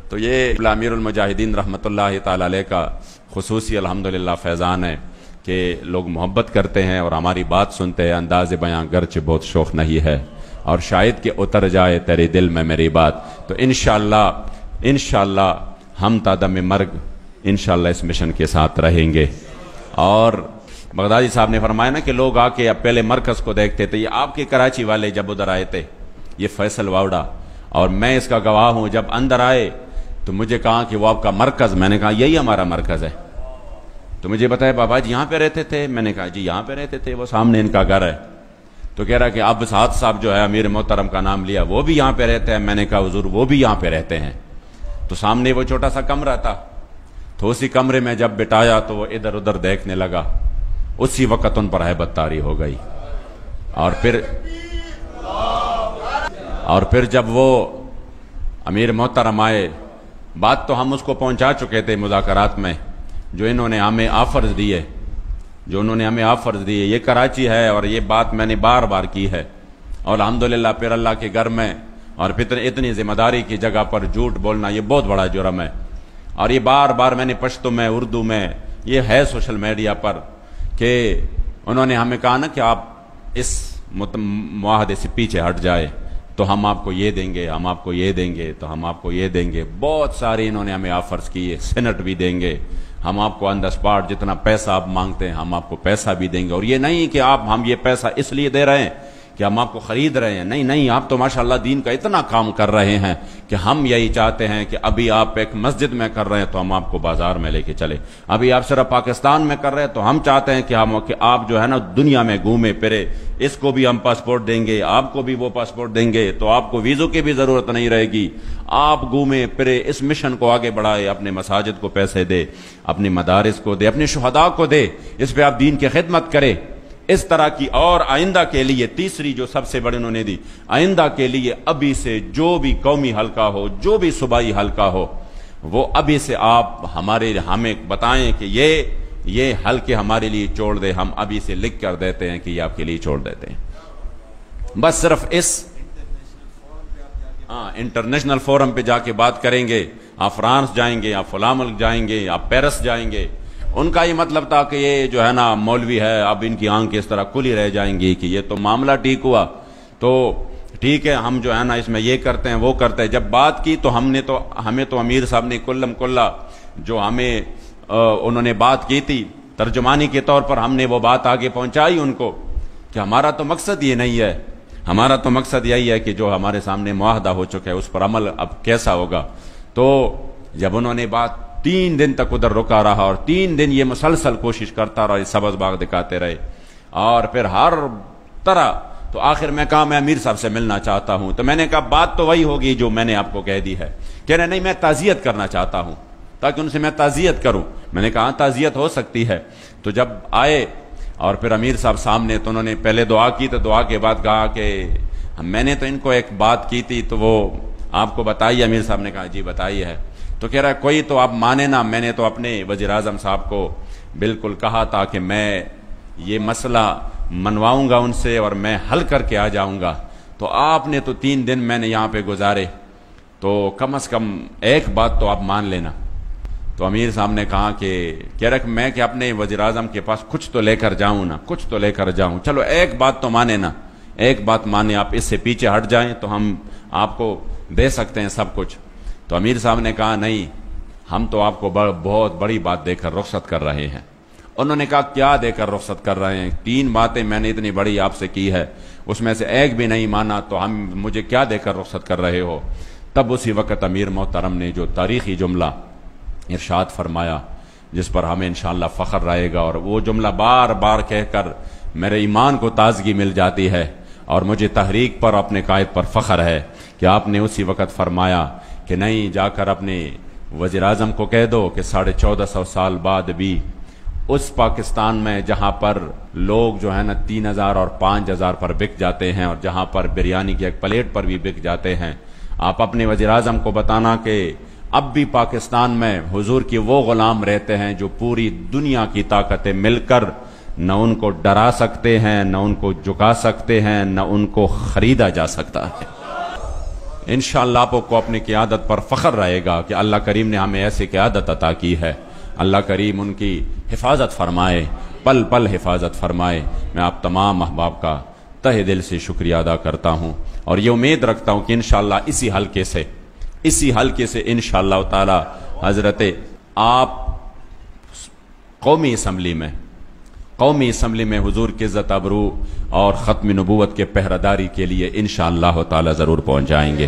تو یہ امیر المجاہدین رحمۃ اللہ تعالی علیہ کا خصوصی الحمدللہ فیضان ہے کہ لوگ محبت کرتے ہیں اور ہماری بات سنتے ہیں. انداز بیاں گرچہ بہت شوق نہیں ہے اور شاید کہ اتر جائے تیرے دل میں میری بات. تو انشاءاللہ ہم تا دم مرگ انشاءاللہ اس مشن کے ساتھ رہیں گے. اور بغدادی صاحب نے فرمایا نا کہ لوگ آ کے اب پہلے مرکز کو دیکھتے تھے. یہ آپ کے کراچی والے جب ادھر آئے تھے, یہ فیصل واوڈا, اور میں اس کا گواہ ہوں, جب اندر آئے تو مجھے کہا کہ وہ آپ کا مرکز. میں نے کہا یہی ہمارا مرکز ہے. تو مجھے بتایا بابا جی یہاں پہ رہتے تھے. میں نے کہا جی یہاں پہ رہتے تھے, وہ سامنے ان کا گھر ہے. تو کہہ رہا کہ اب سعد صاحب جو ہے امیر محترم کا نام لیا, وہ بھی یہاں پہ رہتے ہیں. میں نے کہا حضور وہ بھی یہاں پہ رہتے ہیں. تو سامنے وہ چھوٹا سا کمرہ تھا, تو اسی کمرے میں جب بٹایا تو وہ ادھر ادھر دیکھنے لگا. اسی وقت ان پر ہیبت طاری ہو گئی. اور پھر جب وہ امیر محترم آئے, بات تو ہم اس کو پہنچا چکے تھے مذاکرات میں, جو انہوں نے ہمیں آفرز دیے, یہ کراچی ہے اور یہ بات میں نے بار بار کی ہے. اور الحمدللہ پھر اللہ کے گھر میں اور پھر اتنی ذمہ داری کی جگہ پر جھوٹ بولنا یہ بہت بڑا جرم ہے. اور یہ بار بار میں نے پشتو میں, اردو میں, یہ ہے سوشل میڈیا پر, کہ انہوں نے ہمیں کہا نا کہ آپ اس معاہدے سے پیچھے ہٹ جائے تو ہم آپ کو یہ دیں گے, ہم آپ کو یہ دیں گے, تو ہم آپ کو یہ دیں گے. بہت سارے انہوں نے ہمیں آفرز کیے, سینٹ بھی دیں گے, ہم آپ کو آن دا اسپاٹ جتنا پیسہ آپ مانگتے ہیں ہم آپ کو پیسہ بھی دیں گے. اور یہ نہیں کہ ہم یہ پیسہ اس لیے دے رہے ہیں کہ ہم آپ کو خرید رہے ہیں. نہیں, آپ تو ماشاءاللہ دین کا اتنا کام کر رہے ہیں کہ ہم یہی چاہتے ہیں کہ ابھی آپ ایک مسجد میں کر رہے ہیں تو ہم آپ کو بازار میں لے کے چلے. ابھی آپ صرف پاکستان میں کر رہے ہیں تو ہم چاہتے ہیں کہ آپ جو ہے نا دنیا میں گھومے پھرے. اس کو بھی ہم پاسپورٹ دیں گے, آپ کو بھی وہ پاسپورٹ دیں گے, تو آپ کو ویزوں کی بھی ضرورت نہیں رہے گی. آپ گھومے پھرے, اس مشن کو آگے بڑھائے, اپنے مساجد کو پیسے دے, اپنے مدارس کو دے, اپنے شہداء کو دے, اس پہ آپ دین کی خدمت کرے. اس طرح کی. اور آئندہ کے لیے تیسری جو سب سے بڑی انہوں نے دی, آئندہ کے لیے ابھی سے جو بھی قومی حلقہ ہو, جو بھی صوبائی حلقہ ہو, وہ ابھی سے آپ ہمیں بتائیں کہ یہ حلقے ہمارے لیے چھوڑ دے. ہم ابھی سے لکھ کر دیتے ہیں کہ یہ آپ کے لیے چھوڑ دیتے ہیں. بس صرف اس انٹرنیشنل فورم پہ جا کے بات کریں گے. آپ فرانس جائیں گے, آپ فلاں ملک جائیں گے, آپ پیرس جائیں گے. ان کا یہ مطلب تھا کہ یہ جو ہے نا مولوی ہے, اب ان کی آنکھ اس طرح کھلی رہ جائیں گی کہ یہ تو معاملہ ٹھیک ہوا تو ٹھیک ہے, ہم جو ہے نا اس میں یہ کرتے ہیں وہ کرتے ہیں. جب بات کی تو ہمیں تو امیر صاحب نے کلم کلا جو ہمیں انہوں نے بات کی تھی ترجمانی کے طور پر, ہم نے وہ بات آگے پہنچائی ان کو کہ ہمارا تو مقصد یہ نہیں ہے, ہمارا تو مقصد یہی ہے کہ جو ہمارے سامنے معاہدہ ہو چکا ہے اس پر عمل اب کیسا ہوگا. تو جب انہوں نے بات 3 دن تک ادھر رکا رہا اور 3 دن یہ مسلسل کوشش کرتا رہا, یہ سبز باغ دکھاتے رہے, اور پھر ہر طرح. تو آخر میں کہا میں امیر صاحب سے ملنا چاہتا ہوں. تو میں نے کہا بات تو وہی ہوگی جو میں نے آپ کو کہہ دی ہے. کہہ رہے نہیں میں تعزیت کرنا چاہتا ہوں, تاکہ ان سے میں تعزیت کروں. میں نے کہا تعزیت ہو سکتی ہے. تو جب آئے اور پھر امیر صاحب سامنے, تو انہوں نے پہلے دعا کی, تو دعا کے بعد کہا کہ میں نے تو ان کو ایک بات کی تھی تو وہ آپ کو بتائی. امیر صاحب نے کہا جی بتائی ہے. تو کہہ رہا ہے کوئی تو آپ مانے نا, میں نے تو اپنے وزیر اعظم صاحب کو بالکل کہا تھا کہ میں یہ مسئلہ منواؤں گا ان سے اور میں حل کر کے آ جاؤں گا. تو آپ نے تو 3 دن میں نے یہاں پہ گزارے, تو کم از کم ایک بات تو آپ مان لینا. تو امیر صاحب نے کہا کہ کہہ رہا کہ میں کہ اپنے وزیر اعظم کے پاس کچھ تو لے کر جاؤں نا, کچھ تو لے کر جاؤں. چلو ایک بات تو مانے نا, ایک بات مانے, آپ اس سے پیچھے ہٹ جائیں تو ہم آپ کو دے سکتے ہیں سب کچھ. تو امیر صاحب نے کہا نہیں, ہم تو آپ کو بہت بڑی بات دے کر رخصت کر رہے ہیں. انہوں نے کہا کیا دے کر رخصت کر رہے ہیں؟ 3 باتیں میں نے اتنی بڑی آپ سے کی ہے, اس میں سے ایک بھی نہیں مانا, تو ہم مجھے کیا دے کر رخصت کر رہے ہو؟ تب اسی وقت امیر محترم نے جو تاریخی جملہ ارشاد فرمایا جس پر ہمیں انشاءاللہ فخر رہے گا, اور وہ جملہ بار بار کہہ کر میرے ایمان کو تازگی مل جاتی ہے اور مجھے تحریک پر اپنے قائد پر فخر ہے کہ آپ نے اسی وقت فرمایا کہ نہیں, جا کر اپنے وزیر اعظم کو کہہ دو کہ 1450 سال بعد بھی اس پاکستان میں جہاں پر لوگ جو ہے نا 3000 اور 5000 پر بک جاتے ہیں, اور جہاں پر بریانی کی ایک پلیٹ پر بھی بک جاتے ہیں, آپ اپنے وزیر اعظم کو بتانا کہ اب بھی پاکستان میں حضور کے وہ غلام رہتے ہیں جو پوری دنیا کی طاقتیں مل کر نہ ان کو ڈرا سکتے ہیں, نہ ان کو جھکا سکتے ہیں, نہ ان کو خریدا جا سکتا ہے. انشاءاللہ آپ کو اپنی قیادت پر فخر رہے گا کہ اللہ کریم نے ہمیں ایسی قیادت عطا کی ہے. اللہ کریم ان کی حفاظت فرمائے، پل پل حفاظت فرمائے. میں آپ تمام احباب کا تہ دل سے شکریہ ادا کرتا ہوں اور یہ امید رکھتا ہوں کہ انشاءاللہ اسی حلقے سے انشاءاللہ تعالی حضرت آپ قومی اسمبلی میں حضور کی عزت ابرو اور ختم نبوت کے پہرہ داری کے لیے انشاءاللہ تعالی ضرور پہنچ جائیں گے.